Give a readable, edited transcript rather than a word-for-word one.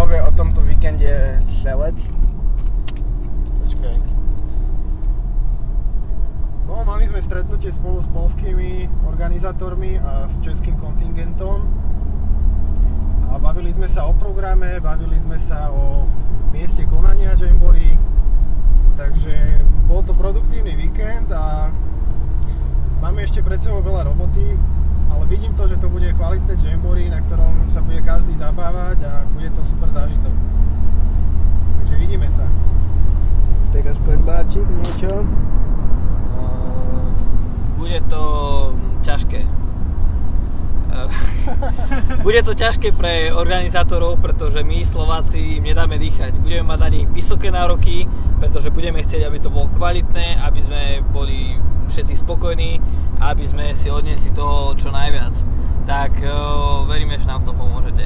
povie o tomto víkende Selec. Počkaj. No, mali sme stretnutie spolu s poľskými organizátormi a s českým kontingentom. A bavili sme sa o programe, bavili sme sa o mieste konania Jamboree. Takže bol to produktívny víkend a máme ešte pred sebou veľa roboty, ale vidím to, že to bude kvalitné Jamboree, na ktorom sa bude každý zabávať a bude to super zážitok. Takže vidíme sa. Teraz Korbáčik, niečo? Bude to ťažké. Bude to ťažké pre organizátorov, pretože my Slováci im nedáme dýchať. Budeme mať na nich vysoké nároky, pretože budeme chcieť, aby to bolo kvalitné, aby sme boli všetci spokojní a aby sme si odniesli toho čo najviac. Tak veríme, že nám v tom pomôžete.